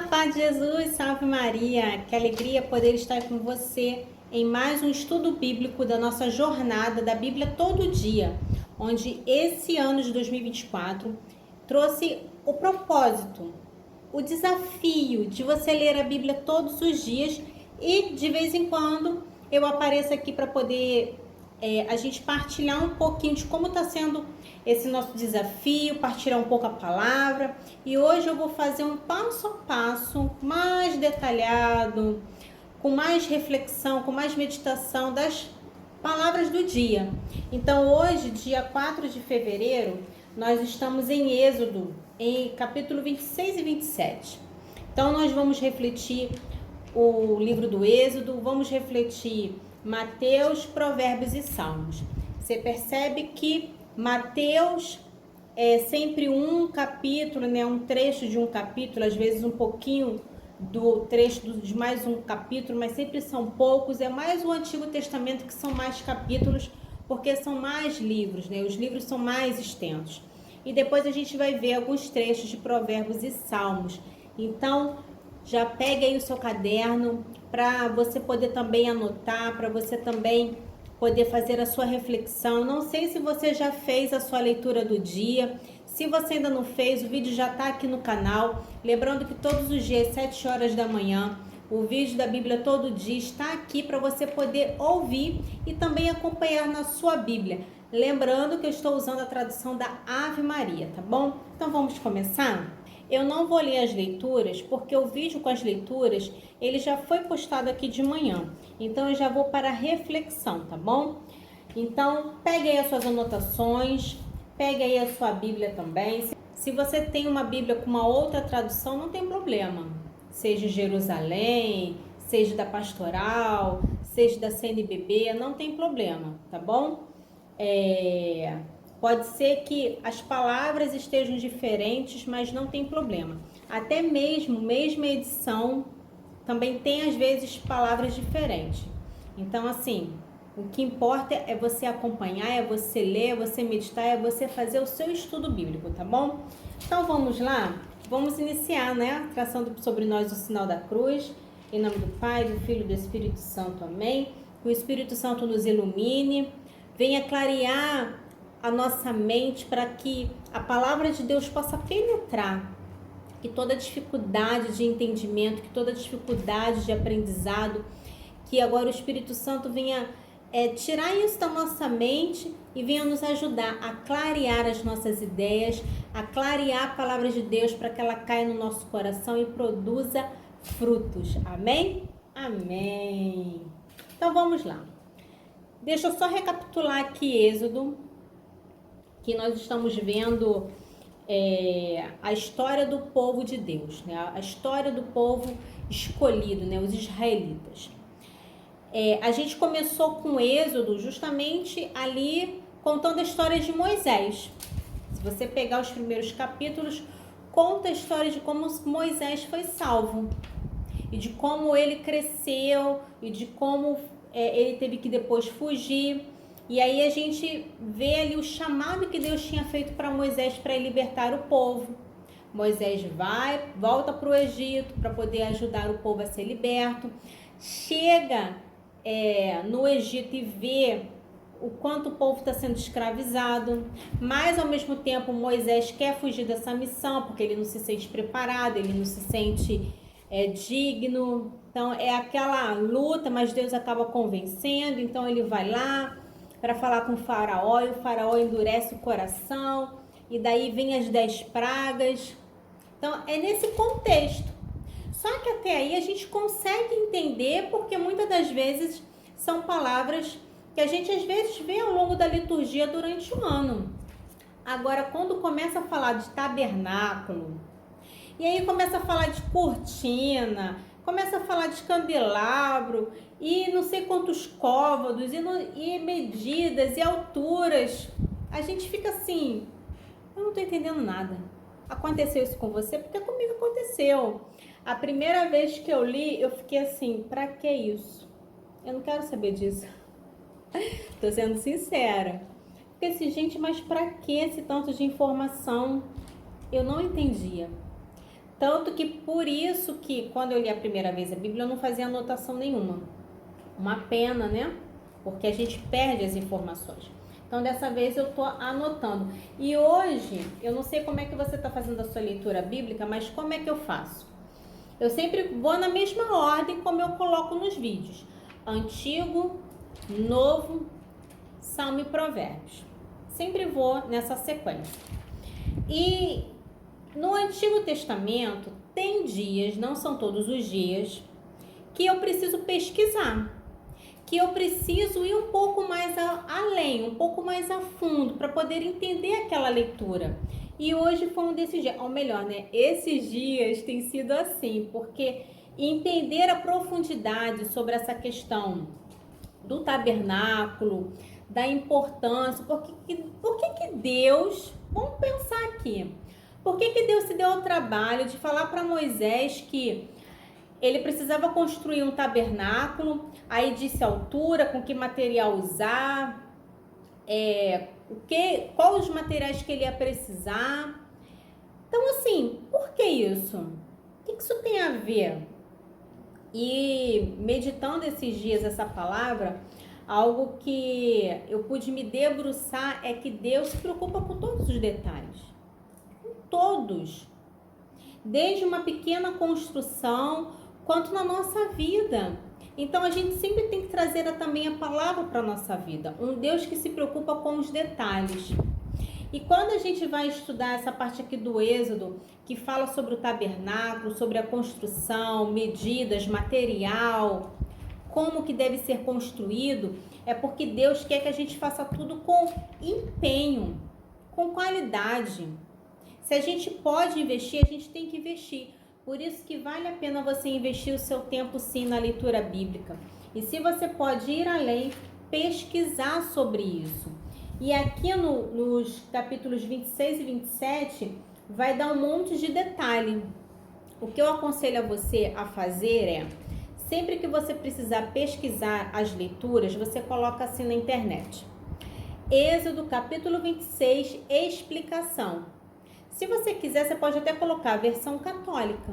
Paz de Jesus, salve Maria, que alegria poder estar com você em mais um estudo bíblico da nossa jornada da Bíblia todo dia, onde esse ano de 2024 trouxe o propósito, o desafio de você ler a Bíblia todos os dias e de vez em quando eu apareço aqui para poder a gente partilhar um pouquinho de como está sendo esse nosso desafio, partilhar um pouco a palavra. E hoje eu vou fazer um passo a passo mais detalhado, com mais reflexão, com mais meditação das palavras do dia. Então hoje, dia 4 de fevereiro, nós estamos em Êxodo, em capítulo 26 e 27. Então nós vamos refletir o livro do Êxodo, vamos refletir Mateus, Provérbios e Salmos. Você percebe que Mateus é sempre um capítulo, né? Um trecho de um capítulo, às vezes um pouquinho do trecho de mais um capítulo, mas sempre são poucos. É mais o Antigo Testamento que são mais capítulos, porque são mais livros, né? Os livros são mais extensos. E depois a gente vai ver alguns trechos de Provérbios e Salmos. Então, já pegue aí o seu caderno para você poder também anotar, para você também poder fazer a sua reflexão. Não sei se você já fez a sua leitura do dia. Se você ainda não fez, o vídeo já está aqui no canal. Lembrando que todos os dias, 7 horas da manhã, o vídeo da Bíblia todo dia está aqui para você poder ouvir e também acompanhar na sua Bíblia. Lembrando que eu estou usando a tradução da Ave Maria, tá bom? Então vamos começar? Eu não vou ler as leituras, porque o vídeo com as leituras, ele já foi postado aqui de manhã. Então, eu já vou para a reflexão, tá bom? Então, pegue aí as suas anotações, pegue aí a sua Bíblia também. Se você tem uma Bíblia com uma outra tradução, não tem problema. Seja Jerusalém, seja da Pastoral, seja da CNBB, não tem problema, tá bom? Pode ser que as palavras estejam diferentes, mas não tem problema. Até mesmo, mesma edição, também tem às vezes palavras diferentes. Então, assim, o que importa é você acompanhar, é você ler, é você meditar, é você fazer o seu estudo bíblico, tá bom? Então, vamos lá? Vamos iniciar, né? Traçando sobre nós o sinal da cruz. Em nome do Pai, do Filho e do Espírito Santo, amém? Que o Espírito Santo nos ilumine, venha clarear a nossa mente para que a palavra de Deus possa penetrar, que toda dificuldade de entendimento, que toda dificuldade de aprendizado, que agora o Espírito Santo venha tirar isso da nossa mente e venha nos ajudar a clarear as nossas ideias, a clarear a palavra de Deus para que ela caia no nosso coração e produza frutos. Amém? Amém. Então vamos lá. Deixa eu só recapitular aqui Êxodo, que nós estamos vendo a história do povo de Deus, né? A história do povo escolhido, né? Os israelitas. A gente começou com Êxodo justamente ali contando a história de Moisés. Se você pegar os primeiros capítulos, conta a história de como Moisés foi salvo e de como ele cresceu e de como ele teve que depois fugir. E aí a gente vê ali o chamado que Deus tinha feito para Moisés para libertar o povo. Moisés volta para o Egito para poder ajudar o povo a ser liberto. Chega no Egito e vê o quanto o povo está sendo escravizado. Mas ao mesmo tempo Moisés quer fugir dessa missão porque ele não se sente preparado, ele não se sente digno. Então é aquela luta, mas Deus acaba convencendo. Então ele vai lá para falar com o faraó endurece o coração, e daí vem as 10 pragas. Então, é nesse contexto. Só que até aí a gente consegue entender, porque muitas das vezes são palavras que a gente às vezes vê ao longo da liturgia durante o ano. Agora, quando começa a falar de tabernáculo, e aí começa a falar de cortina, começa a falar de candelabro e não sei quantos côvados e medidas e alturas, a gente fica assim, eu não tô entendendo nada. Aconteceu isso com você? Porque comigo aconteceu. A primeira vez que eu li, eu fiquei assim, pra que isso? Eu não quero saber disso. Tô sendo sincera. Porque assim, gente, mas pra que esse tanto de informação? Eu não entendia. Tanto que por isso que quando eu li a primeira vez a Bíblia eu não fazia anotação nenhuma. Uma pena, né? Porque a gente perde as informações. Então dessa vez eu tô anotando. E hoje, eu não sei como é que você está fazendo a sua leitura bíblica, mas como é que eu faço? Eu sempre vou na mesma ordem como eu coloco nos vídeos. Antigo, Novo, Salmo e Provérbios. Sempre vou nessa sequência. E no Antigo Testamento tem dias, não são todos os dias, que eu preciso pesquisar, que eu preciso ir um pouco mais além, um pouco mais a fundo, para poder entender aquela leitura. E hoje foi um desses dias, ou melhor, né? Esses dias tem sido assim, porque entender a profundidade sobre essa questão do tabernáculo, da importância, por que Deus, vamos pensar aqui, por que Deus se deu ao trabalho de falar para Moisés que ele precisava construir um tabernáculo, aí disse a altura, com que material usar, quais os materiais que ele ia precisar. Então, assim, por que isso? O que isso tem a ver? E meditando esses dias essa palavra, algo que eu pude me debruçar é que Deus se preocupa com todos os detalhes. Com todos. Desde uma pequena construção, quanto na nossa vida. Então, a gente sempre tem que trazer também a palavra para a nossa vida. Um Deus que se preocupa com os detalhes. E quando a gente vai estudar essa parte aqui do Êxodo, que fala sobre o tabernáculo, sobre a construção, medidas, material, como que deve ser construído, é porque Deus quer que a gente faça tudo com empenho, com qualidade. Se a gente pode investir, a gente tem que investir. Por isso que vale a pena você investir o seu tempo sim na leitura bíblica. E se você pode ir além, pesquisar sobre isso. E aqui nos capítulos 26 e 27 vai dar um monte de detalhe. O que eu aconselho a você a fazer é, sempre que você precisar pesquisar as leituras, você coloca assim na internet. Êxodo capítulo 26, explicação. Se você quiser, você pode até colocar a versão católica.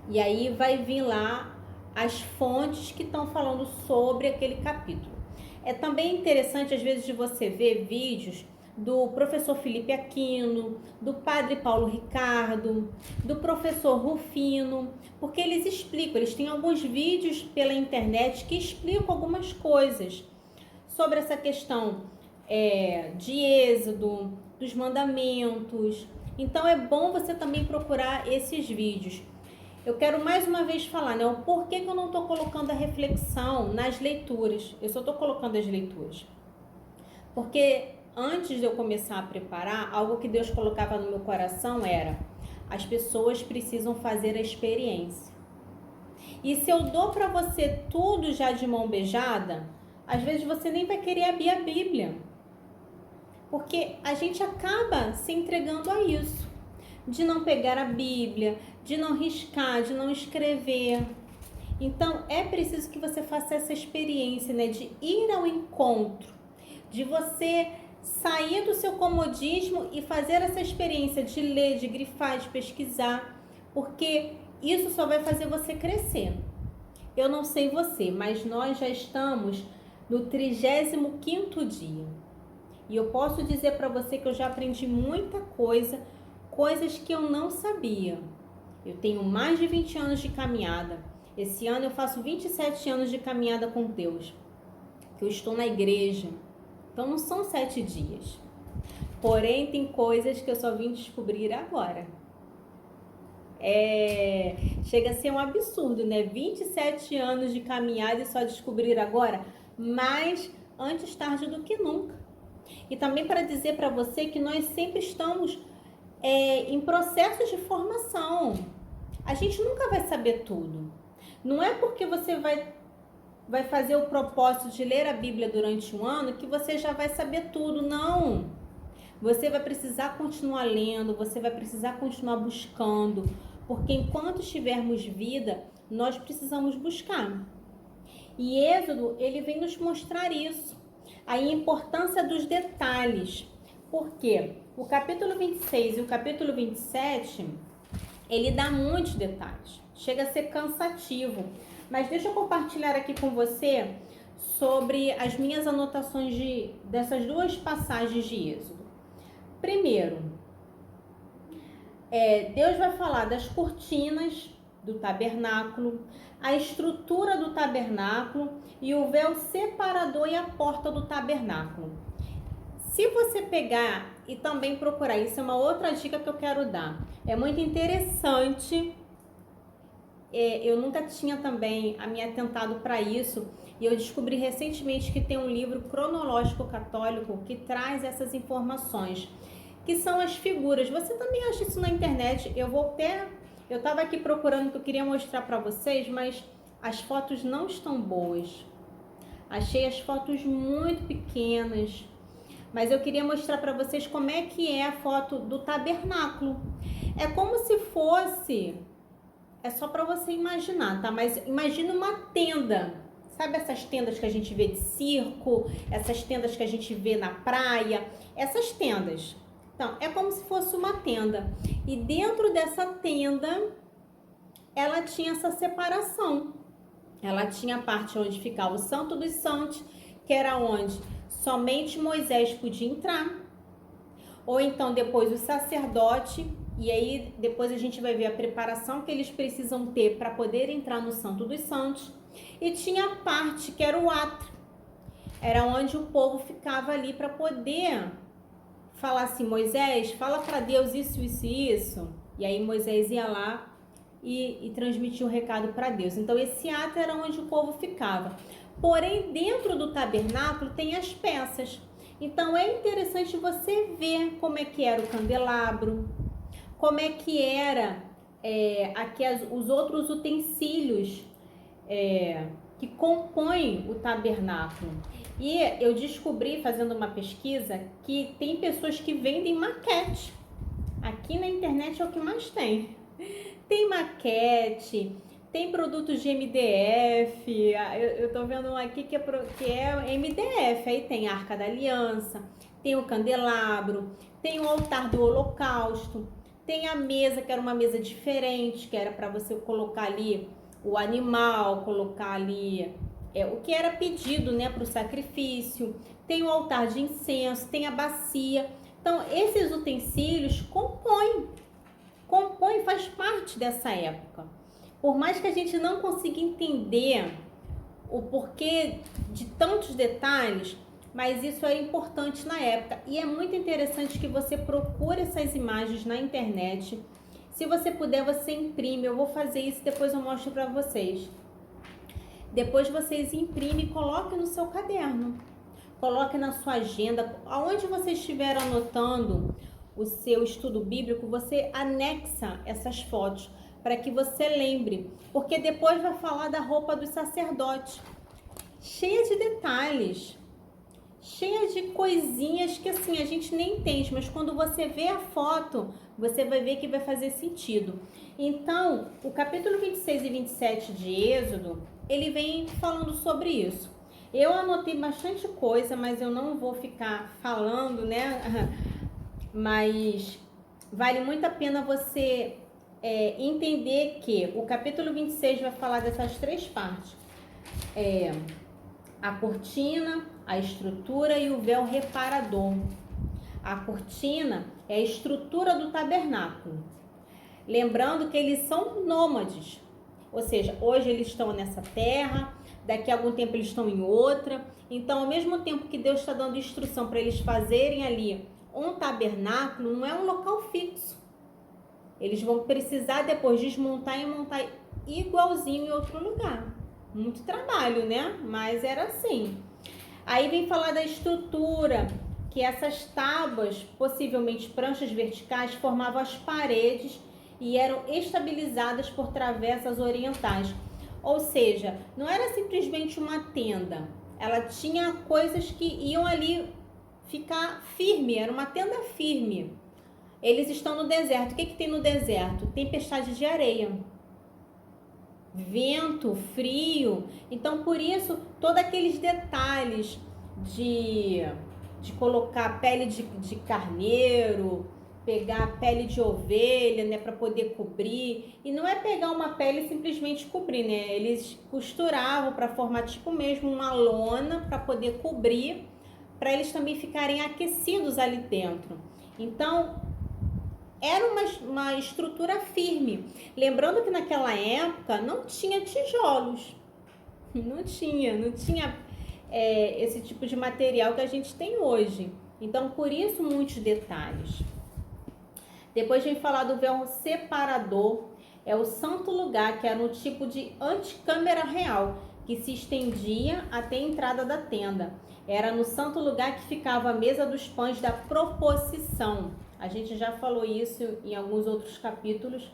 E aí vai vir lá as fontes que estão falando sobre aquele capítulo. É também interessante, às vezes, de você ver vídeos do professor Felipe Aquino, do padre Paulo Ricardo, do professor Rufino, porque eles explicam, eles têm alguns vídeos pela internet que explicam algumas coisas sobre essa questão de Êxodo, dos mandamentos. Então é bom você também procurar esses vídeos. Eu quero mais uma vez falar, né? O porquê que eu não estou colocando a reflexão nas leituras. Eu só estou colocando as leituras. Porque antes de eu começar a preparar, algo que Deus colocava no meu coração era: as pessoas precisam fazer a experiência. E se eu dou para você tudo já de mão beijada, às vezes você nem vai querer abrir a Bíblia. Porque a gente acaba se entregando a isso. De não pegar a Bíblia, de não riscar, de não escrever. Então, é preciso que você faça essa experiência, né? De ir ao encontro, de você sair do seu comodismo e fazer essa experiência de ler, de grifar, de pesquisar, porque isso só vai fazer você crescer. Eu não sei você, mas nós já estamos no 35º dia. E eu posso dizer para você que eu já aprendi muita coisa, coisas que eu não sabia. Eu tenho mais de 20 anos de caminhada. Esse ano eu faço 27 anos de caminhada com Deus. Que eu estou na igreja. Então não são 7 dias. Porém, tem coisas que eu só vim descobrir agora. Chega a ser um absurdo, né? 27 anos de caminhada e só descobrir agora. Mas antes tarde do que nunca. E também para dizer para você que nós sempre estamos em processos de formação. A gente nunca vai saber tudo. Não é porque você vai fazer o propósito de ler a Bíblia durante um ano que você já vai saber tudo, não. Você vai precisar continuar lendo, você vai precisar continuar buscando, porque enquanto tivermos vida, nós precisamos buscar. E Êxodo, ele vem nos mostrar isso, a importância dos detalhes. Por quê? O capítulo 26 e o capítulo 27 ele dá muitos detalhes, chega a ser cansativo. Mas deixa eu compartilhar aqui com você sobre as minhas anotações dessas duas passagens de Êxodo. Primeiro, Deus vai falar das cortinas do tabernáculo, a estrutura do tabernáculo e o véu separador e a porta do tabernáculo. Se você pegar e também procurar, isso é uma outra dica que eu quero dar. É muito interessante, eu nunca tinha também me atentado para isso, e eu descobri recentemente que tem um livro cronológico católico que traz essas informações, que são as figuras. Você também acha isso na internet. Eu estava aqui procurando, que eu queria mostrar para vocês, mas as fotos não estão boas. Achei as fotos muito pequenas. Mas eu queria mostrar para vocês como é que é a foto do tabernáculo. É como se fosse... É só para você imaginar, tá? Mas imagina uma tenda. Sabe essas tendas que a gente vê de circo? Essas tendas que a gente vê na praia? Essas tendas. Então, é como se fosse uma tenda. E dentro dessa tenda, ela tinha essa separação. Ela tinha a parte onde ficava o Santo dos Santos, que era onde somente Moisés podia entrar, ou então depois o sacerdote, e aí depois a gente vai ver a preparação que eles precisam ter para poder entrar no Santo dos Santos. E tinha a parte que era o átrio, era onde o povo ficava ali para poder falar assim: Moisés, fala para Deus isso, isso e isso. E aí Moisés ia lá e transmitia o recado para Deus. Então esse átrio era onde o povo ficava. Porém, dentro do tabernáculo tem as peças. Então é interessante você ver como é que era o candelabro, como é que era os outros utensílios que compõem o tabernáculo. E eu descobri, fazendo uma pesquisa, que tem pessoas que vendem maquete. Aqui na internet é o que mais tem. Tem maquete, tem produtos de MDF. Eu tô vendo um aqui que é MDF. Aí tem a Arca da Aliança, tem o candelabro, tem o altar do holocausto, tem a mesa, que era uma mesa diferente, que era para você colocar ali o animal, colocar ali o que era pedido, né, para o sacrifício. Tem o altar de incenso, tem a bacia. Então, esses utensílios compõem, faz parte dessa época. Por mais que a gente não consiga entender o porquê de tantos detalhes, mas isso era importante na época. E é muito interessante que você procure essas imagens na internet. Se você puder, você imprime. Eu vou fazer isso, depois eu mostro para vocês. Depois vocês imprimem e coloquem no seu caderno. Coloque na sua agenda. Aonde você estiver anotando o seu estudo bíblico, você anexa essas fotos para que você lembre. Porque depois vai falar da roupa dos sacerdotes. Cheia de detalhes. Cheia de coisinhas que assim a gente nem entende, mas quando você vê a foto, você vai ver que vai fazer sentido. Então, o capítulo 26 e 27 de Êxodo, ele vem falando sobre isso. Eu anotei bastante coisa, mas eu não vou ficar falando, né? Mas vale muito a pena você entender que o capítulo 26 vai falar dessas três partes. A cortina, a estrutura e o véu reparador. A cortina é a estrutura do tabernáculo. Lembrando que eles são nômades. Ou seja, hoje eles estão nessa terra, daqui a algum tempo eles estão em outra. Então, ao mesmo tempo que Deus está dando instrução para eles fazerem ali um tabernáculo, não é um local fixo. Eles vão precisar depois desmontar e montar igualzinho em outro lugar. Muito trabalho, né? Mas era assim. Aí vem falar da estrutura, que essas tábuas, possivelmente pranchas verticais, formavam as paredes e eram estabilizadas por travessas orientais. Ou seja, não era simplesmente uma tenda. Ela tinha coisas que iam ali ficar firme, era uma tenda firme. Eles estão no deserto. O que tem no deserto? Tempestade de areia, vento, frio. Então, por isso, todos aqueles detalhes de colocar pele de carneiro, pegar pele de ovelha, né, para poder cobrir. E não é pegar uma pele e simplesmente cobrir, né? Eles costuravam para formar tipo mesmo uma lona para poder cobrir, para eles também ficarem aquecidos ali dentro. Então, era uma estrutura firme. Lembrando que naquela época não tinha tijolos. Não tinha esse tipo de material que a gente tem hoje. Então, por isso, muitos detalhes. Depois vem falar do véu separador. É o santo lugar, que era um tipo de antecâmara real, que se estendia até a entrada da tenda. Era no santo lugar que ficava a mesa dos pães da proposição. A gente já falou isso em alguns outros capítulos.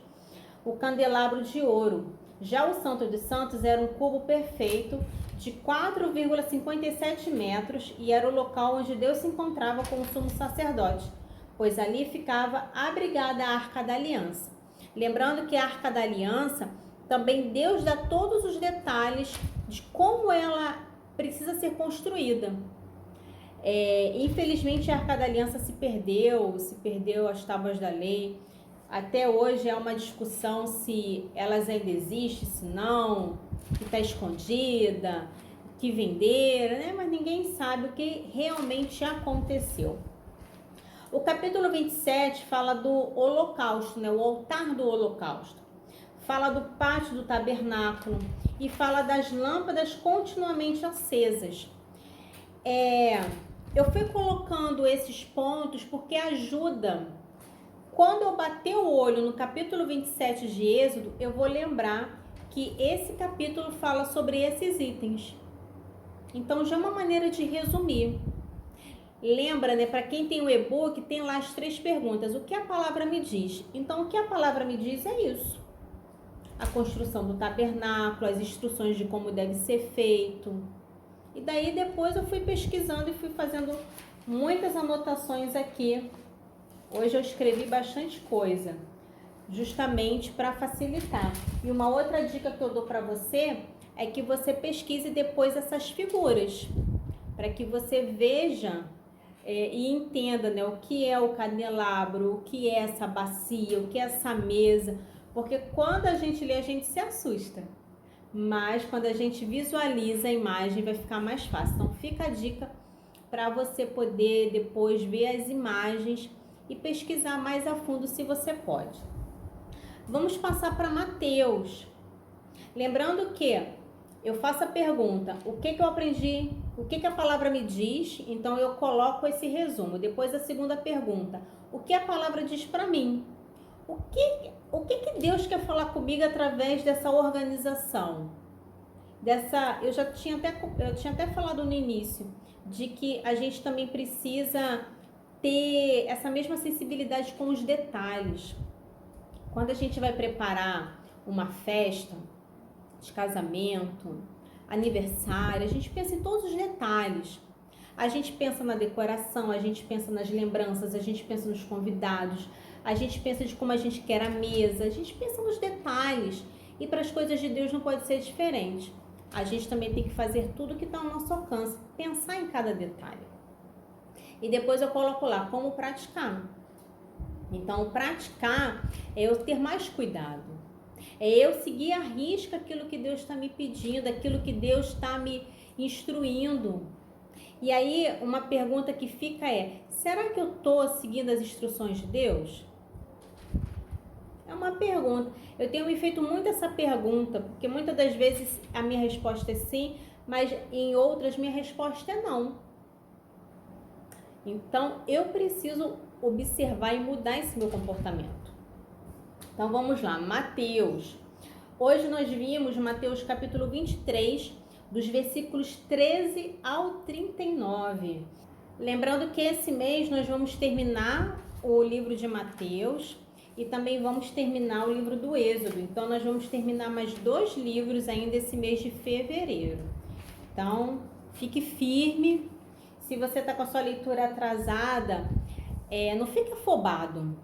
O candelabro de ouro. Já o Santo dos Santos era um cubo perfeito de 4,57 metros e era o local onde Deus se encontrava com o sumo sacerdote, pois ali ficava abrigada a Arca da Aliança. Lembrando que a Arca da Aliança, também Deus dá todos os detalhes de como ela precisa ser construída. Infelizmente a Arca da Aliança se perdeu as tábuas da lei. Até hoje é uma discussão se elas ainda existem, se não, que está escondida, que venderam, né? Mas ninguém sabe o que realmente aconteceu. O capítulo 27 fala do holocausto, né? O altar do holocausto. Fala do pátio do tabernáculo e fala das lâmpadas continuamente acesas. Eu fui colocando esses pontos porque ajuda. Quando eu bater o olho no capítulo 27 de Êxodo, eu vou lembrar que esse capítulo fala sobre esses itens. Então, já é uma maneira de resumir. Lembra, né? Para quem tem o e-book, tem lá as 3 perguntas. O que a palavra me diz? Então, o que a palavra me diz é isso. A construção do tabernáculo, as instruções de como deve ser feito. E daí, depois, eu fui pesquisando e fui fazendo muitas anotações aqui. Hoje eu escrevi bastante coisa, justamente para facilitar. E uma outra dica que eu dou para você é que você pesquise depois essas figuras, para que você veja e entenda, né, o que é o candelabro, o que é essa bacia, o que é essa mesa, porque quando a gente lê, a gente se assusta, mas quando a gente visualiza a imagem vai ficar mais fácil. Então fica a dica para você poder depois ver as imagens e pesquisar mais a fundo se você pode. Vamos passar para Mateus. Lembrando que eu faço a pergunta, o que eu aprendi, o que a palavra me diz, então eu coloco esse resumo. Depois a segunda pergunta, o que a palavra diz para mim? O que Deus quer falar comigo através dessa organização? Eu tinha até falado no início, de que a gente também precisa ter essa mesma sensibilidade com os detalhes. Quando a gente vai preparar uma festa de casamento, aniversário, a gente pensa em todos os detalhes. A gente pensa na decoração, a gente pensa nas lembranças, a gente pensa nos convidados, a gente pensa de como a gente quer a mesa, a gente pensa nos detalhes. E para as coisas de Deus não pode ser diferente. A gente também tem que fazer tudo que está ao nosso alcance, pensar em cada detalhe. E depois eu coloco lá como praticar. Então, praticar é eu ter mais cuidado. É eu seguir à risca aquilo que Deus está me pedindo, aquilo que Deus está me instruindo. E aí, uma pergunta que fica é, será que eu estou seguindo as instruções de Deus? É uma pergunta. Eu tenho me feito muito essa pergunta, porque muitas das vezes a minha resposta é sim, mas em outras minha resposta é não. Então, eu preciso observar e mudar esse meu comportamento. Então, vamos lá. Mateus. Hoje nós vimos Mateus capítulo 23, dos versículos 13 ao 39. Lembrando que esse mês nós vamos terminar o livro de Mateus e também vamos terminar o livro do Êxodo. Então, nós vamos terminar mais 2 livros ainda esse mês de fevereiro. Então, fique firme. Se você está com a sua leitura atrasada, não fique afobado.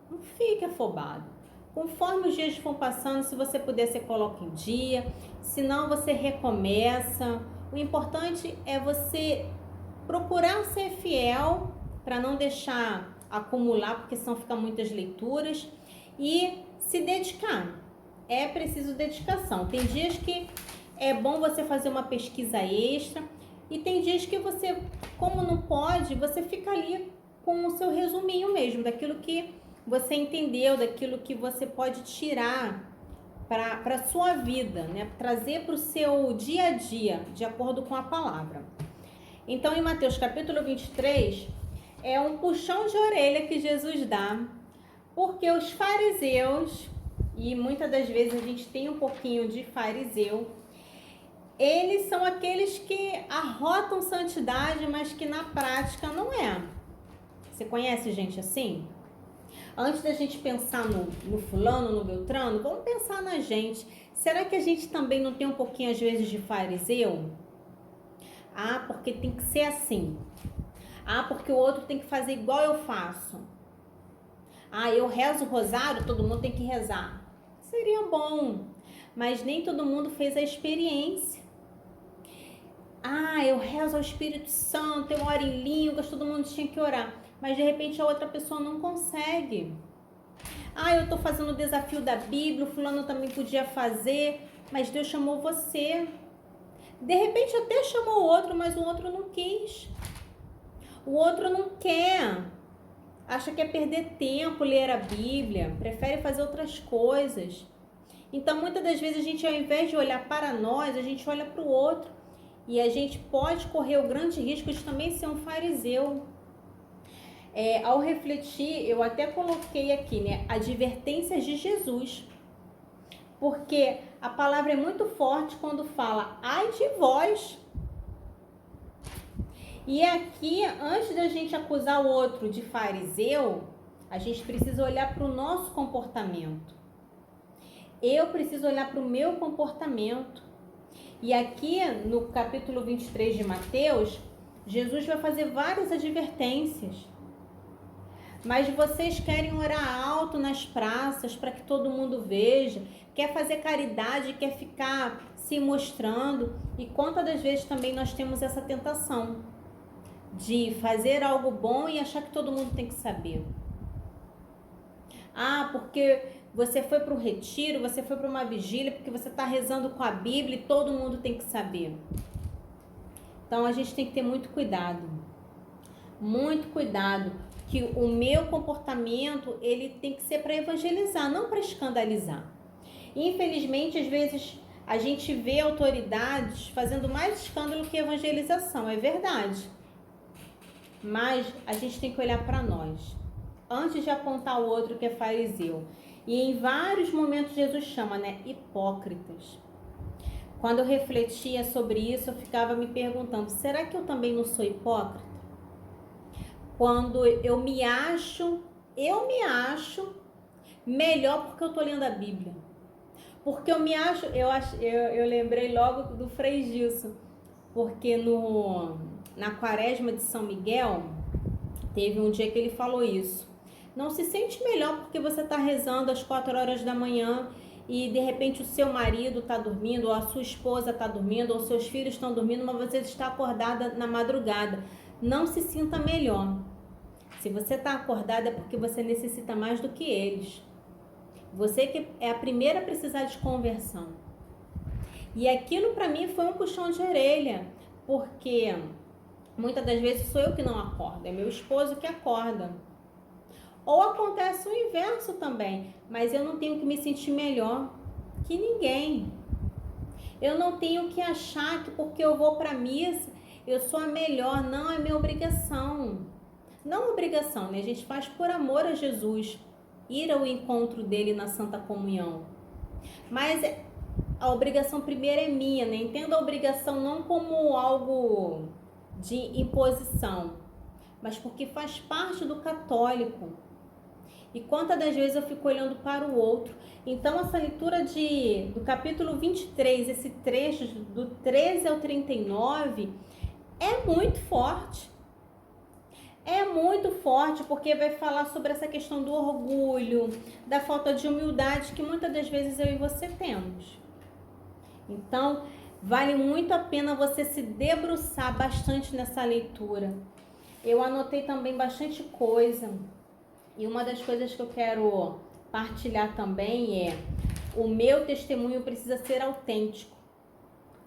Não fique afobado. Conforme os dias vão passando, se você puder, você coloca em dia. Se não, você recomeça. O importante é você procurar ser fiel para não deixar acumular, porque senão fica muitas leituras, e se dedicar. É preciso dedicação. Tem dias que é bom você fazer uma pesquisa extra, e tem dias que você, como não pode, você fica ali com o seu resuminho mesmo, daquilo que você entendeu, daquilo que você pode tirar para a sua vida, né? Trazer para o seu dia a dia, de acordo com a palavra. Então, em Mateus capítulo 23, é um puxão de orelha que Jesus dá, porque os fariseus, e muitas das vezes a gente tem um pouquinho de fariseu, eles são aqueles que arrotam santidade, mas que na prática não é. Você conhece gente assim? Antes da gente pensar no fulano, no beltrano, vamos pensar na gente. Será que a gente também não tem um pouquinho, às vezes, de fariseu? Ah, porque tem que ser assim. Ah, porque o outro tem que fazer igual eu faço. Ah, eu rezo o rosário, todo mundo tem que rezar. Seria bom, mas nem todo mundo fez a experiência. Ah, eu rezo ao Espírito Santo, eu oro em línguas, todo mundo tinha que orar. Mas de repente a outra pessoa não consegue. Ah, eu estou fazendo o desafio da Bíblia, o fulano também podia fazer, mas Deus chamou você. De repente até chamou o outro, mas o outro não quis. O outro não quer. Acha que é perder tempo ler a Bíblia, prefere fazer outras coisas. Então, muitas das vezes, a gente, ao invés de olhar para nós, a gente olha para o outro. E a gente pode correr o grande risco de também ser um fariseu. Ao refletir, eu até coloquei aqui, né, advertências de Jesus. Porque a palavra é muito forte quando fala, ai de vós. E aqui, antes da gente acusar o outro de fariseu, a gente precisa olhar para o nosso comportamento. Eu preciso olhar para o meu comportamento. E aqui, no capítulo 23 de Mateus, Jesus vai fazer várias advertências. Mas vocês querem orar alto nas praças para que todo mundo veja, quer fazer caridade, quer ficar se mostrando. E quantas das vezes também nós temos essa tentação de fazer algo bom e achar que todo mundo tem que saber. Ah, porque você foi para um retiro, você foi para uma vigília, porque você está rezando com a Bíblia e todo mundo tem que saber. Então a gente tem que ter muito cuidado. Muito cuidado, que o meu comportamento ele tem que ser para evangelizar, não para escandalizar. Infelizmente, às vezes a gente vê autoridades fazendo mais escândalo que evangelização, é verdade. Mas a gente tem que olhar para nós, antes de apontar o outro que é fariseu. E em vários momentos Jesus chama, né, hipócritas. Quando eu refletia sobre isso, eu ficava me perguntando, será que eu também não sou hipócrita? Quando eu me acho melhor porque eu tô lendo a Bíblia. Porque eu me acho, eu lembrei logo do Frei Gilson, porque na quaresma de São Miguel, teve um dia que ele falou isso. Não se sente melhor porque você está rezando às 4 horas da manhã e de repente o seu marido está dormindo, ou a sua esposa está dormindo, ou seus filhos estão dormindo, mas você está acordada na madrugada. Não se sinta melhor. Se você está acordada é porque você necessita mais do que eles. Você que é a primeira a precisar de conversão. E aquilo para mim foi um puxão de orelha, porque muitas das vezes sou eu que não acordo, é meu esposo que acorda. Ou acontece o inverso também, mas eu não tenho que me sentir melhor que ninguém. Eu não tenho que achar que porque eu vou para a missa, eu sou a melhor. Não, é minha obrigação. Não obrigação, né? A gente faz por amor a Jesus, ir ao encontro dele na Santa Comunhão. Mas a obrigação primeiro é minha, né? Entenda a obrigação não como algo de imposição, mas porque faz parte do católico. E quantas das vezes eu fico olhando para o outro. Então essa leitura do capítulo 23, esse trecho do 13 ao 39, é muito forte. É muito forte porque vai falar sobre essa questão do orgulho, da falta de humildade que muitas das vezes eu e você temos. Então, vale muito a pena você se debruçar bastante nessa leitura. Eu anotei também bastante coisa. E uma das coisas que eu quero partilhar também é: o meu testemunho precisa ser autêntico.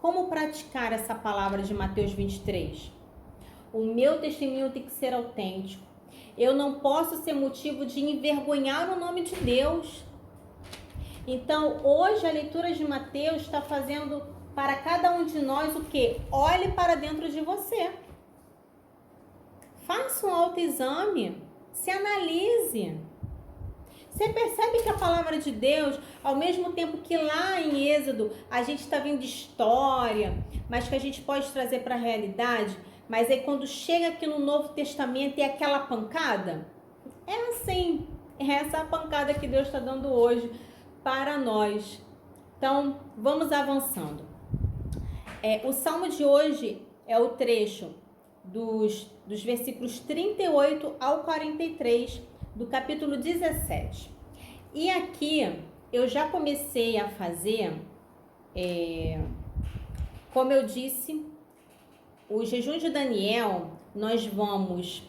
Como praticar essa palavra de Mateus 23? O meu testemunho tem que ser autêntico. Eu não posso ser motivo de envergonhar o nome de Deus. Então, hoje a leitura de Mateus está fazendo para cada um de nós o quê? Olhe para dentro de você. Faça um autoexame. Se analise. Você percebe que a palavra de Deus, ao mesmo tempo que lá em Êxodo a gente está vendo história, mas que a gente pode trazer para a realidade, mas aí quando chega aqui no Novo Testamento é aquela pancada? É assim, é essa pancada que Deus está dando hoje para nós. Então, vamos avançando. O Salmo de hoje é o trecho dos versículos 38 ao 43 do capítulo 17. E aqui eu já comecei a fazer, como eu disse, o jejum de Daniel. Nós vamos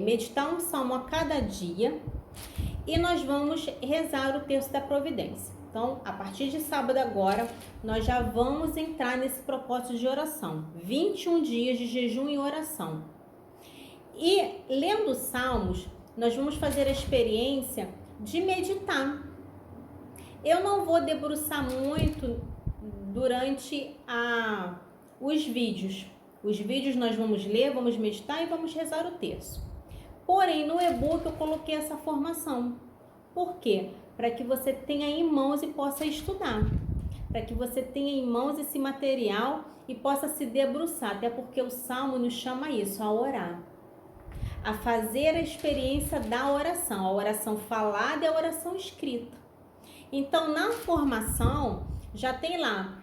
meditar um salmo a cada dia e nós vamos rezar o terço da providência. Então, a partir de sábado agora, nós já vamos entrar nesse propósito de oração. 21 dias de jejum e oração. E lendo os salmos, nós vamos fazer a experiência de meditar. Eu não vou debruçar muito durante os vídeos. Os vídeos nós vamos ler, vamos meditar e vamos rezar o terço. Porém, no e-book eu coloquei essa formação. Por quê? Para que você tenha em mãos e possa estudar. Para que você tenha em mãos esse material e possa se debruçar. Até porque o Salmo nos chama isso, a orar. A fazer a experiência da oração. A oração falada e a oração escrita. Então, na formação, já tem lá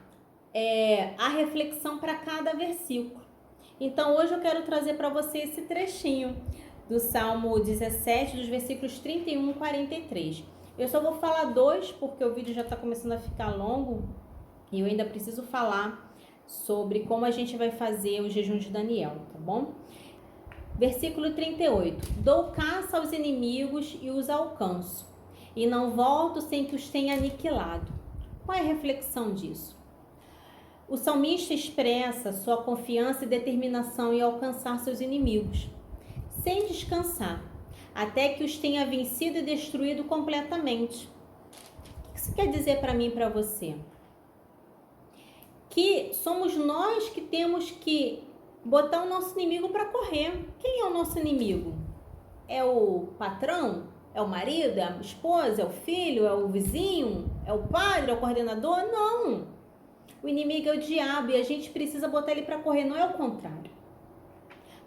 a reflexão para cada versículo. Então, hoje eu quero trazer para você esse trechinho do Salmo 17, dos versículos 31 e 43. Eu só vou falar 2, porque o vídeo já está começando a ficar longo e eu ainda preciso falar sobre como a gente vai fazer o jejum de Daniel, tá bom? Versículo 38. Dou caça aos inimigos e os alcanço, e não volto sem que os tenha aniquilado. Qual é a reflexão disso? O salmista expressa sua confiança e determinação em alcançar seus inimigos, sem descansar, até que os tenha vencido e destruído completamente. O que isso quer dizer para mim e para você? Que somos nós que temos que botar o nosso inimigo para correr. Quem é o nosso inimigo? É o patrão? É o marido? É a esposa? É o filho? É o vizinho? É o padre? É o coordenador? Não! O inimigo é o diabo e a gente precisa botar ele para correr, não é o contrário.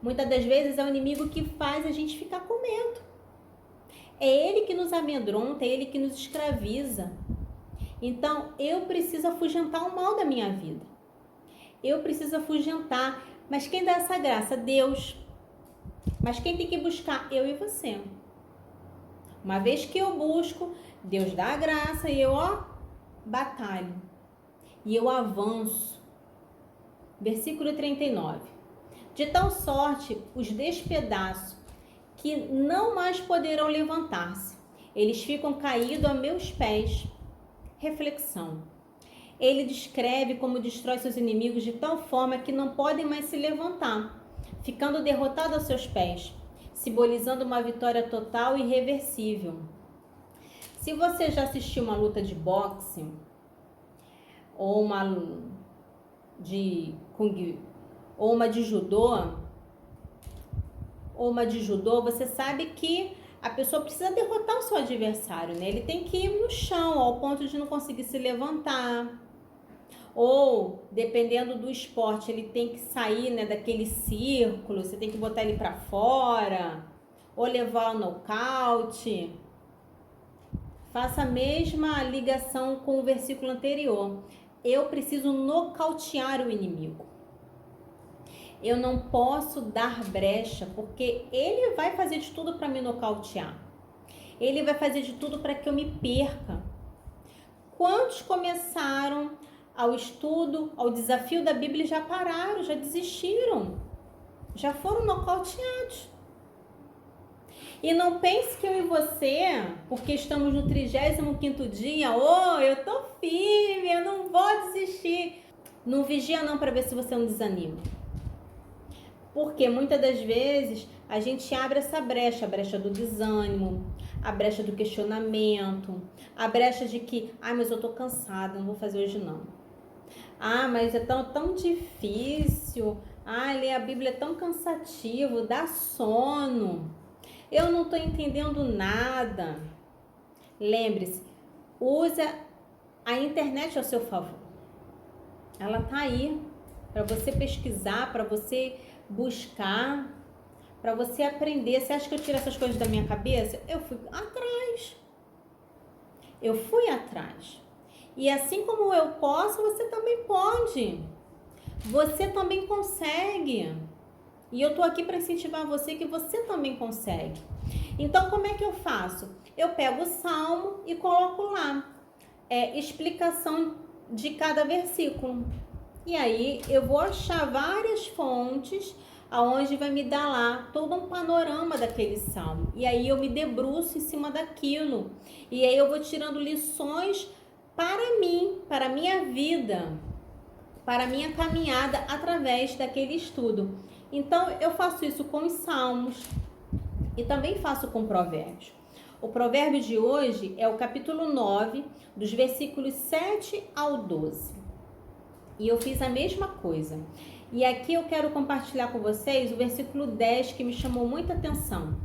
Muitas das vezes é o inimigo que faz a gente ficar com medo. É ele que nos amedronta, é ele que nos escraviza. Então, eu preciso afugentar o mal da minha vida. Eu preciso afugentar. Mas quem dá essa graça? Deus. Mas quem tem que buscar? Eu e você. Uma vez que eu busco, Deus dá a graça e eu, batalho. E eu avanço. Versículo 39. De tal sorte os despedaço, que não mais poderão levantar-se. Eles ficam caídos a meus pés. Reflexão. Ele descreve como destrói seus inimigos de tal forma que não podem mais se levantar, ficando derrotado aos seus pés, simbolizando uma vitória total e irreversível. Se você já assistiu uma luta de boxe, ou uma de kung, ou uma de judô, você sabe que a pessoa precisa derrotar o seu adversário, né? Ele tem que ir no chão, ao ponto de não conseguir se levantar. Ou, dependendo do esporte, ele tem que sair, né, daquele círculo, você tem que botar ele para fora, ou levar ao nocaute. Faça a mesma ligação com o versículo anterior. Eu preciso nocautear o inimigo. Eu não posso dar brecha, porque ele vai fazer de tudo para me nocautear. Ele vai fazer de tudo para que eu me perca. Quantos começaram ao estudo, ao desafio da Bíblia e já pararam, já desistiram, já foram nocauteados? E não pense que eu e você, porque estamos no 35º dia, eu tô firme, eu não vou desistir. Não vigia não para ver se você não desanima. Porque muitas das vezes a gente abre essa brecha, a brecha do desânimo, a brecha do questionamento, a brecha de que, mas eu tô cansada, não vou fazer hoje não. Mas é tão difícil, ler a Bíblia é tão cansativo, dá sono, eu não tô entendendo nada. Lembre-se, usa a internet ao seu favor. Ela tá aí para você pesquisar, para você buscar, para você aprender. Você acha que eu tiro essas coisas da minha cabeça? Eu fui atrás. E assim como eu posso, você também pode. Você também consegue. E eu tô aqui para incentivar você que você também consegue. Então, como é que eu faço? Eu pego o salmo e coloco lá explicação de cada versículo. E aí eu vou achar várias fontes aonde vai me dar lá todo um panorama daquele salmo. E aí eu me debruço em cima daquilo. E aí eu vou tirando lições para mim, para a minha vida, para a minha caminhada através daquele estudo. Então eu faço isso com os salmos e também faço com provérbios. O provérbio de hoje é o capítulo 9, dos versículos 7 ao 12. E eu fiz a mesma coisa. E aqui eu quero compartilhar com vocês o versículo 10, que me chamou muita atenção.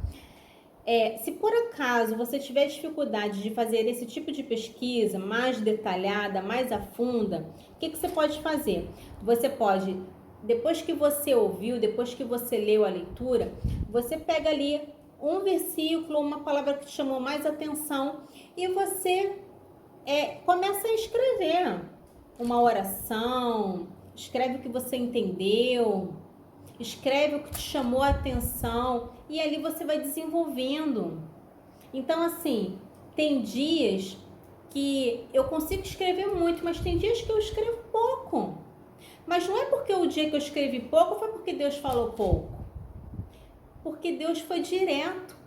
Se por acaso você tiver dificuldade de fazer esse tipo de pesquisa mais detalhada, mais a funda, o que você pode fazer? Você pode, depois que você ouviu, depois que você leu a leitura, você pega ali um versículo, uma palavra que te chamou mais atenção e você começa a escrever uma oração, escreve o que você entendeu, escreve o que te chamou a atenção e ali você vai desenvolvendo. Então, assim, tem dias que eu consigo escrever muito, mas tem dias que eu escrevo pouco. Mas não é porque o dia que eu escrevi pouco foi porque Deus falou pouco. Porque Deus foi direto.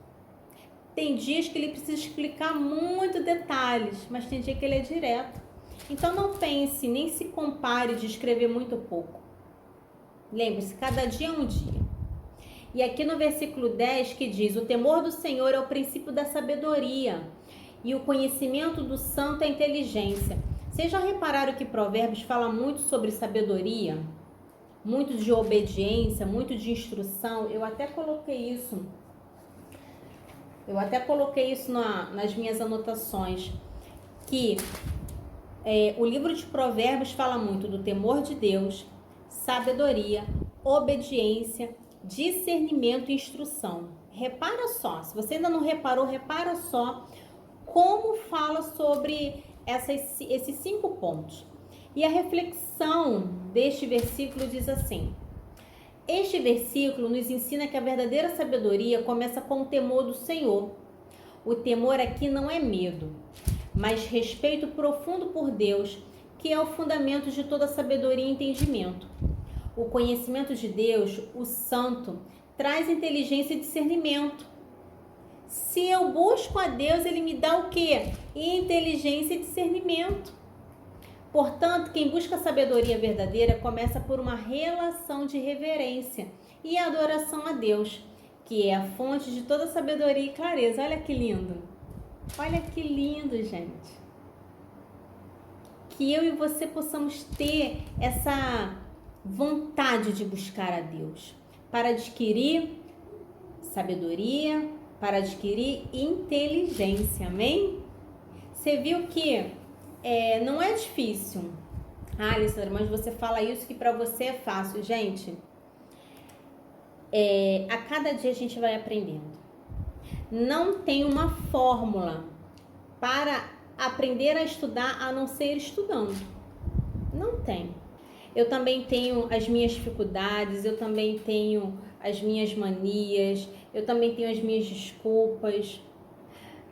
Tem dias que Ele precisa explicar muito detalhes, mas tem dia que Ele é direto. Então não pense, nem se compare de escrever muito pouco. Lembre-se, cada dia é um dia. E aqui no versículo 10 que diz: o temor do Senhor é o princípio da sabedoria e o conhecimento do santo é a inteligência. Vocês já repararam que Provérbios fala muito sobre sabedoria? Muito de obediência, muito de instrução. Eu até coloquei isso nas minhas anotações, que o livro de Provérbios fala muito do temor de Deus, sabedoria, obediência, discernimento e instrução. Repara só, se você ainda não reparou, repara só como fala sobre esses 5 pontos. E a reflexão deste versículo diz assim: este versículo nos ensina que a verdadeira sabedoria começa com o temor do Senhor. O temor aqui não é medo, mas respeito profundo por Deus, que é o fundamento de toda sabedoria e entendimento. O conhecimento de Deus, o Santo, traz inteligência e discernimento. Se eu busco a Deus, Ele me dá o quê? Inteligência e discernimento. Portanto, quem busca a sabedoria verdadeira começa por uma relação de reverência e adoração a Deus, que é a fonte de toda sabedoria e clareza. Olha que lindo! Olha que lindo, gente! Que eu e você possamos ter essa vontade de buscar a Deus, para adquirir sabedoria, para adquirir inteligência, amém? Você viu que não é difícil. Alessandra, mas você fala isso que para você é fácil. Gente, a cada dia a gente vai aprendendo. Não tem uma fórmula para aprender a estudar a não ser estudando. Não tem. Eu também tenho as minhas dificuldades, eu também tenho as minhas manias, eu também tenho as minhas desculpas,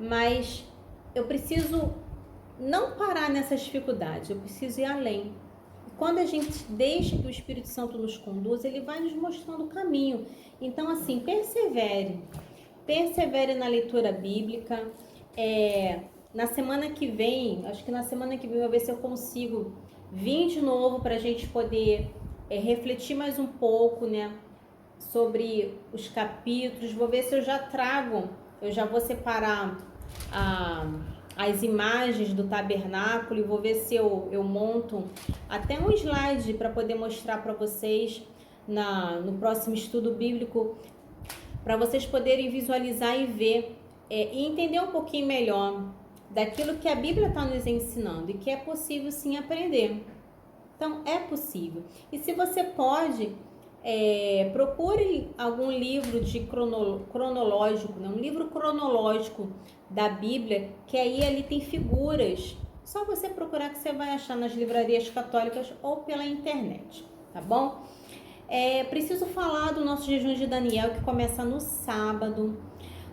mas eu preciso não parar nessas dificuldades, eu preciso ir além. E quando a gente deixa que o Espírito Santo nos conduza, ele vai nos mostrando o caminho. Então, assim, persevere persevere na leitura bíblica. Na semana que vem, acho que na semana que vem eu vou ver se eu consigo vir de novo para a gente poder refletir mais um pouco, né, sobre os capítulos. Vou ver se eu já trago, eu já vou separar as imagens do tabernáculo e vou ver se eu monto até um slide para poder mostrar para vocês no próximo estudo bíblico, para vocês poderem visualizar e ver e entender um pouquinho melhor daquilo que a Bíblia está nos ensinando e que é possível sim aprender. Então, é possível. E se você pode, procure algum livro de cronológico, né? Um livro cronológico da Bíblia, que aí ali tem figuras. Só você procurar que você vai achar nas livrarias católicas ou pela internet, tá bom? Preciso falar do nosso jejum de Daniel, que começa no sábado.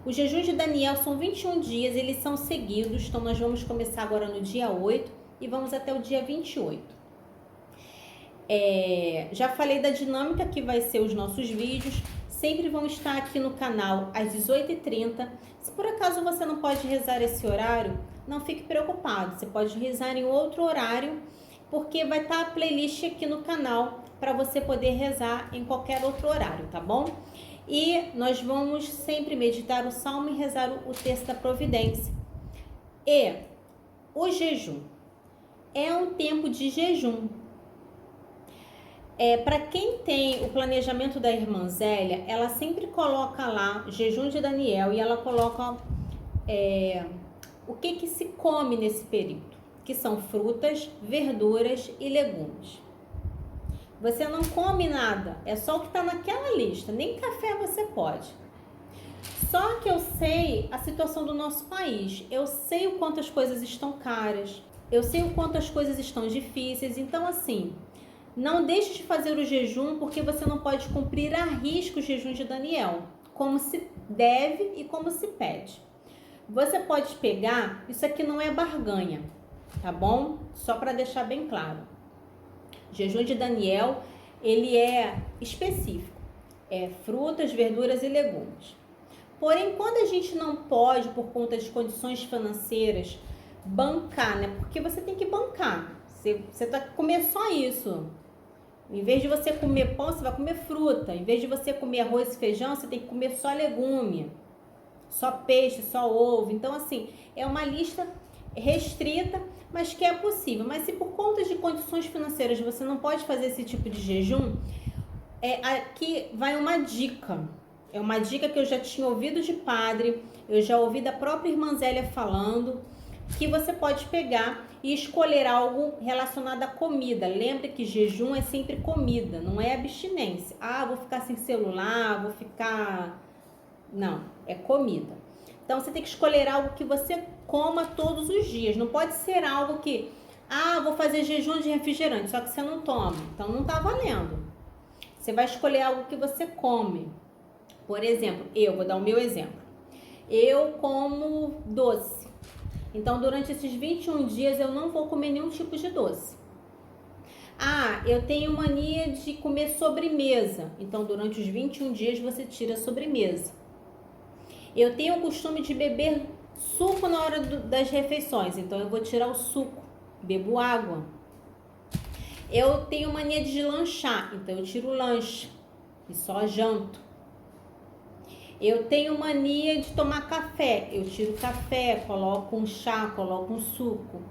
Os jejuns de Daniel são 21 dias, eles são seguidos, então nós vamos começar agora no dia 8 e vamos até o dia 28. Já falei da dinâmica que vai ser os nossos vídeos, sempre vão estar aqui no canal às 18h30. Se por acaso você não pode rezar esse horário, não fique preocupado, você pode rezar em outro horário, porque vai estar a playlist aqui no canal para você poder rezar em qualquer outro horário, tá bom? E nós vamos sempre meditar o salmo e rezar o texto da providência. E o jejum é um tempo de jejum. Para quem tem o planejamento da irmã Zélia, ela sempre coloca lá jejum de Daniel e ela coloca o que se come nesse período, que são frutas, verduras e legumes. Você não come nada, é só o que está naquela lista, nem café você pode. Só que eu sei a situação do nosso país, eu sei o quanto as coisas estão caras, eu sei o quanto as coisas estão difíceis, então assim, não deixe de fazer o jejum porque você não pode cumprir à risca o jejum de Daniel, como se deve e como se pede. Você pode pegar, isso aqui não é barganha, tá bom? Só para deixar bem claro. O jejum de Daniel, ele é específico, frutas, verduras e legumes. Porém, quando a gente não pode, por conta de condições financeiras, bancar, né? Porque você tem que bancar, você vai comer só isso. Em vez de você comer pão, você vai comer fruta. Em vez de você comer arroz e feijão, você tem que comer só legume, só peixe, só ovo. Então, assim, é uma lista restrita, mas que é possível. Mas se por conta de condições financeiras você não pode fazer esse tipo de jejum, aqui vai uma dica. É uma dica que eu já tinha ouvido de padre, eu já ouvi da própria irmã Zélia falando, que você pode pegar e escolher algo relacionado à comida. Lembre que jejum é sempre comida, não é abstinência. Vou ficar sem celular, vou ficar... Não, é comida. Então, você tem que escolher algo que você coma todos os dias. Não pode ser algo que... vou fazer jejum de refrigerante, só que você não toma. Então, não tá valendo. Você vai escolher algo que você come. Por exemplo, eu vou dar o meu exemplo. Eu como doce. Então, durante esses 21 dias, eu não vou comer nenhum tipo de doce. Eu tenho mania de comer sobremesa. Então, durante os 21 dias, você tira a sobremesa. Eu tenho o costume de beber suco na hora das refeições. Então, eu vou tirar o suco. Bebo água. Eu tenho mania de lanchar. Então, eu tiro o lanche e só janto. Eu tenho mania de tomar café. Eu tiro o café, coloco um chá, coloco um suco.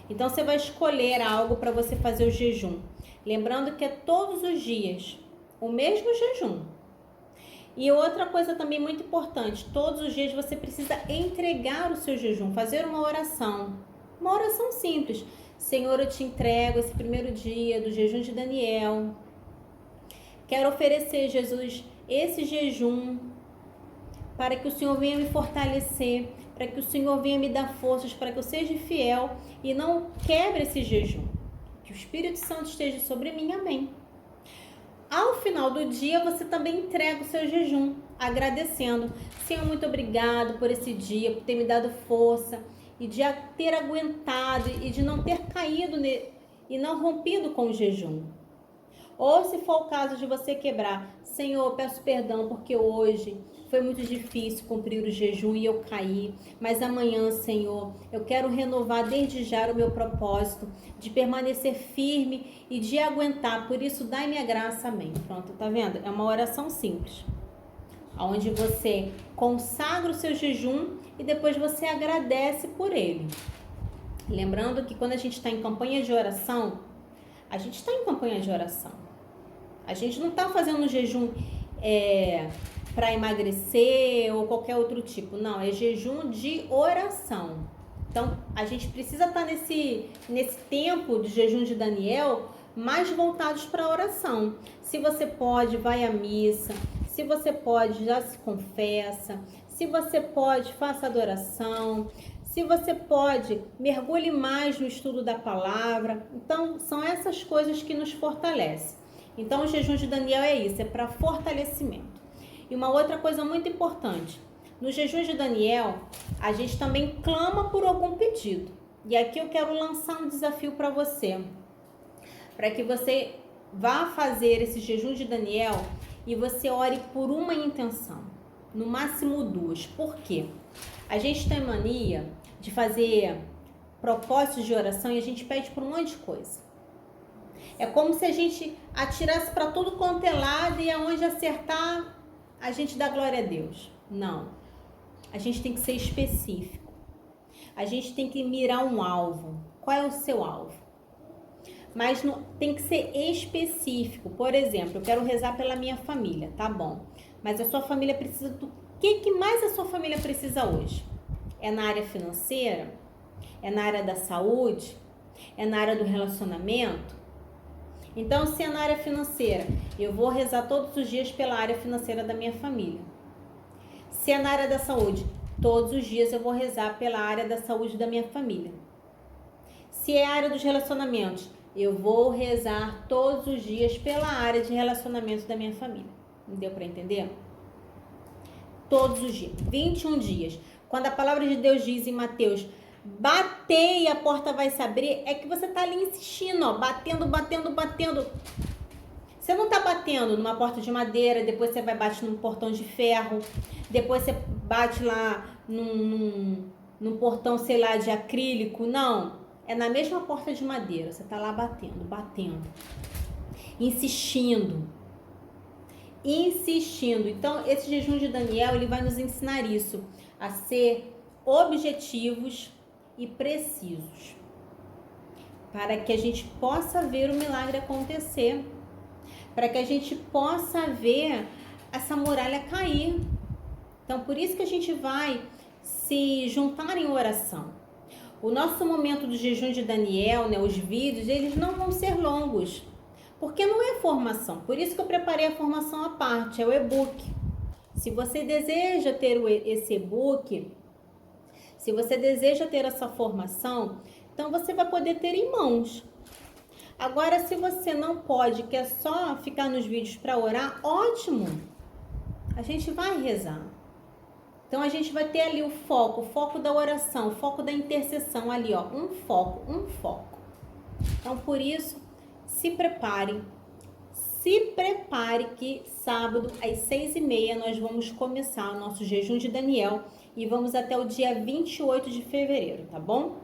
Então, você vai escolher algo para você fazer o jejum. Lembrando que é todos os dias o mesmo jejum. E outra coisa também muito importante, todos os dias você precisa entregar o seu jejum, fazer uma oração. Uma oração simples. Senhor, eu te entrego esse primeiro dia do jejum de Daniel. Quero oferecer, Jesus, esse jejum para que o Senhor venha me fortalecer, para que o Senhor venha me dar forças, para que eu seja fiel e não quebre esse jejum. Que o Espírito Santo esteja sobre mim, amém. Ao final do dia, você também entrega o seu jejum, agradecendo. Senhor, muito obrigado por esse dia, por ter me dado força e de ter aguentado e de não ter caído e não rompido com o jejum. Ou se for o caso de você quebrar, Senhor, peço perdão porque hoje foi muito difícil cumprir o jejum e eu caí, mas amanhã, Senhor, eu quero renovar desde já o meu propósito de permanecer firme e de aguentar, por isso dai-me a graça, amém. Pronto, tá vendo? É uma oração simples, onde você consagra o seu jejum e depois você agradece por ele. Lembrando que quando a gente está em campanha de oração, a gente está em campanha de oração. A gente não está fazendo um jejum para emagrecer ou qualquer outro tipo. Não, é jejum de oração. Então, a gente precisa estar nesse tempo de jejum de Daniel mais voltados para a oração. Se você pode, vai à missa. Se você pode, já se confessa. Se você pode, faça adoração. Se você pode, mergulhe mais no estudo da palavra. Então, são essas coisas que nos fortalecem. Então, o jejum de Daniel é isso, é para fortalecimento. E uma outra coisa muito importante, no jejum de Daniel, a gente também clama por algum pedido. E aqui eu quero lançar um desafio para você, para que você vá fazer esse jejum de Daniel e você ore por uma intenção, no máximo 2. Por quê? A gente tem mania de fazer propósitos de oração e a gente pede por um monte de coisa. É como se a gente atirasse para tudo quanto é lado e aonde acertar, a gente dá glória a Deus. Não. A gente tem que ser específico. A gente tem que mirar um alvo. Qual é o seu alvo? Mas não, tem que ser específico. Por exemplo, eu quero rezar pela minha família, tá bom. Mas a sua família precisa do que mais a sua família precisa hoje? É na área financeira? É na área da saúde? É na área do relacionamento? Então, se é na área financeira, eu vou rezar todos os dias pela área financeira da minha família. Se é na área da saúde, todos os dias eu vou rezar pela área da saúde da minha família. Se é a área dos relacionamentos, eu vou rezar todos os dias pela área de relacionamentos da minha família. Deu para entender? Todos os dias, 21 dias. Quando a palavra de Deus diz em Mateus, bater e a porta vai se abrir, é que você tá ali insistindo, ó, batendo. Você não tá batendo numa porta de madeira, depois você vai bater num portão de ferro, depois você bate lá num portão, sei lá, de acrílico, não. É na mesma porta de madeira, você tá lá batendo, insistindo. Então, esse jejum de Daniel, ele vai nos ensinar isso, a ser objetivos e precisos, para que a gente possa ver o milagre acontecer, para que a gente possa ver essa muralha cair. Então, por isso que a gente vai se juntar em oração. O nosso momento do jejum de Daniel, né, os vídeos, eles não vão ser longos, porque não é formação. Por isso que eu preparei a formação à parte, é o e-book. Se você deseja ter esse e-book, se você deseja ter essa formação, então você vai poder ter em mãos. Agora, se você não pode, quer só ficar nos vídeos para orar, ótimo. A gente vai rezar. Então, a gente vai ter ali o foco da oração, o foco da intercessão ali, ó, um foco. Então, por isso, se prepare que sábado às 6h30 nós vamos começar o nosso jejum de Daniel e vamos até o dia 28 de fevereiro, tá bom?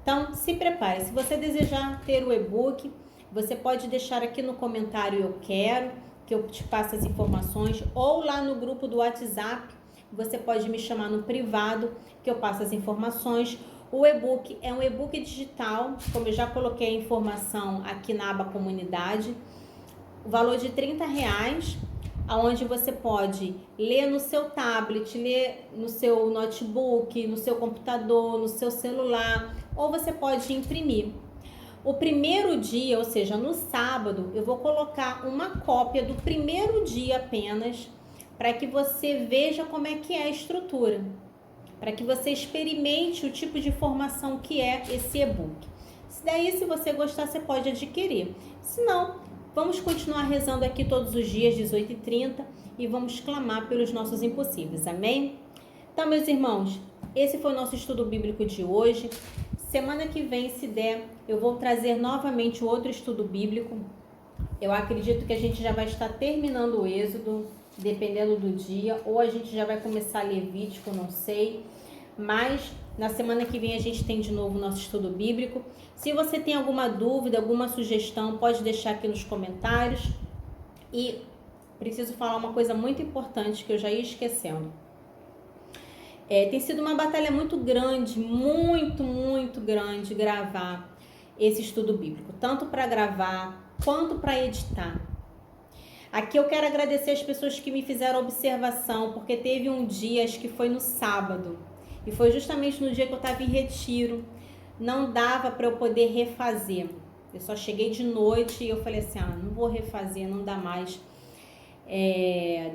Então, se prepare. Se você desejar ter o e-book, você pode deixar aqui no comentário eu quero, que eu te passe as informações, ou lá no grupo do WhatsApp, você pode me chamar no privado, que eu passo as informações. O e-book é um e-book digital, como eu já coloquei a informação aqui na aba comunidade, o valor de R$30, onde você pode ler no seu tablet, ler no seu notebook, no seu computador, no seu celular, ou você pode imprimir. O primeiro dia, ou seja, no sábado, eu vou colocar uma cópia do primeiro dia apenas, para que você veja como é que é a estrutura, para que você experimente o tipo de formação que é esse e-book. Se você gostar, você pode adquirir. Se não, vamos continuar rezando aqui todos os dias, 18h30, e vamos clamar pelos nossos impossíveis. Amém? Então, meus irmãos, esse foi o nosso estudo bíblico de hoje. Semana que vem, se der, eu vou trazer novamente outro estudo bíblico Eu acredito que a gente já vai estar terminando o Êxodo, dependendo do dia, ou a gente já vai começar Levítico, não sei. Mas na semana que vem a gente tem de novo o nosso estudo bíblico. Se você tem alguma dúvida, alguma sugestão, pode deixar aqui nos comentários. E preciso falar uma coisa muito importante que eu já ia esquecendo. Tem sido uma batalha muito grande, muito grande gravar esse estudo bíblico, tanto para gravar quanto para editar. Aqui eu quero agradecer as pessoas que me fizeram observação, porque teve um dia, acho que foi no sábado, e foi justamente no dia que eu estava em retiro, não dava para eu poder refazer. Eu só cheguei de noite e eu falei assim, não vou refazer, não dá mais,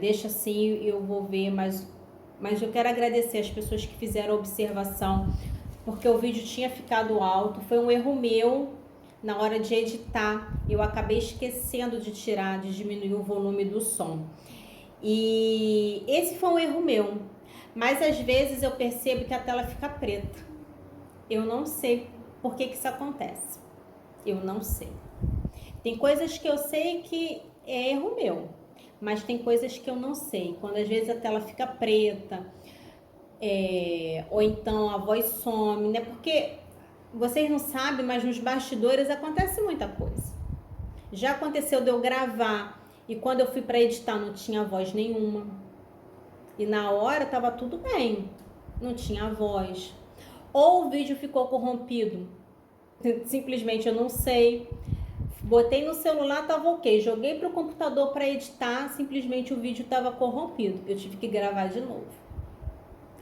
deixa assim, eu vou ver, mas eu quero agradecer as pessoas que fizeram observação, porque o vídeo tinha ficado alto, foi um erro meu. Na hora de editar, eu acabei esquecendo de diminuir o volume do som. E esse foi um erro meu. Mas às vezes eu percebo que a tela fica preta. Eu não sei por que isso acontece. Eu não sei. Tem coisas que eu sei que é erro meu, mas tem coisas que eu não sei. Quando às vezes a tela fica preta, ou então a voz some, né? Porque vocês não sabem, mas nos bastidores acontece muita coisa. Já aconteceu de eu gravar e quando eu fui para editar não tinha voz nenhuma. E na hora tava tudo bem, não tinha voz. Ou o vídeo ficou corrompido, simplesmente eu não sei. Botei no celular, tava ok. Joguei pro computador para editar, simplesmente o vídeo tava corrompido. Eu tive que gravar de novo.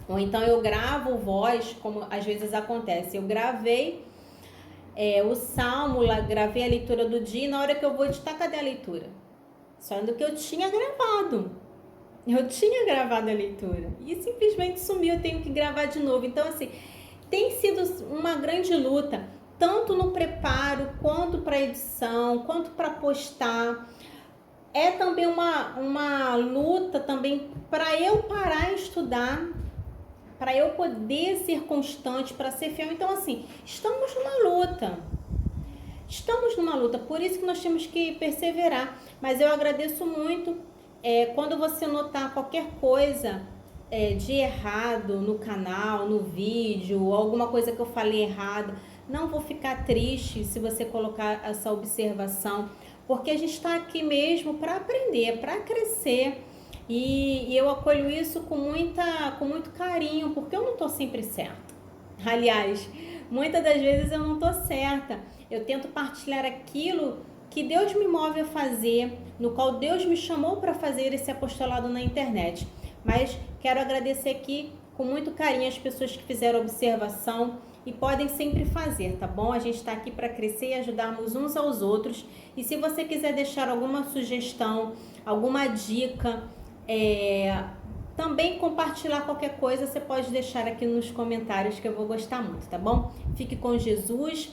Ou então eu gravo voz, como às vezes acontece. Eu gravei o salmo, gravei a leitura do dia, e na hora que eu vou editar, cadê a leitura? Sendo que eu tinha gravado. Eu tinha gravado a leitura. E simplesmente sumiu, eu tenho que gravar de novo. Então, assim, tem sido uma grande luta, tanto no preparo, quanto para edição, quanto para postar. É também uma luta também para eu parar e estudar, para eu poder ser constante, para ser fiel. Então, assim, estamos numa luta. Estamos numa luta, por isso que nós temos que perseverar. Mas eu agradeço muito quando você notar qualquer coisa de errado no canal, no vídeo, alguma coisa que eu falei errado. Não vou ficar triste se você colocar essa observação, porque a gente está aqui mesmo para aprender, para crescer. E eu acolho isso com muito carinho, porque eu não estou sempre certa. Aliás, muitas das vezes eu não estou certa. Eu tento partilhar aquilo que Deus me move a fazer, no qual Deus me chamou para fazer esse apostolado na internet. Mas quero agradecer aqui com muito carinho as pessoas que fizeram observação e podem sempre fazer, tá bom? A gente está aqui para crescer e ajudarmos uns aos outros. E se você quiser deixar alguma sugestão, alguma dica, também compartilhar qualquer coisa, você pode deixar aqui nos comentários que eu vou gostar muito, tá bom? Fique com Jesus,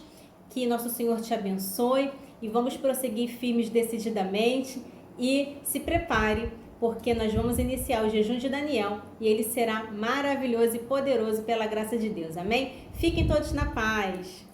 que nosso Senhor te abençoe e vamos prosseguir firmes decididamente e se prepare, porque nós vamos iniciar o jejum de Daniel e ele será maravilhoso e poderoso pela graça de Deus, amém? Fiquem todos na paz!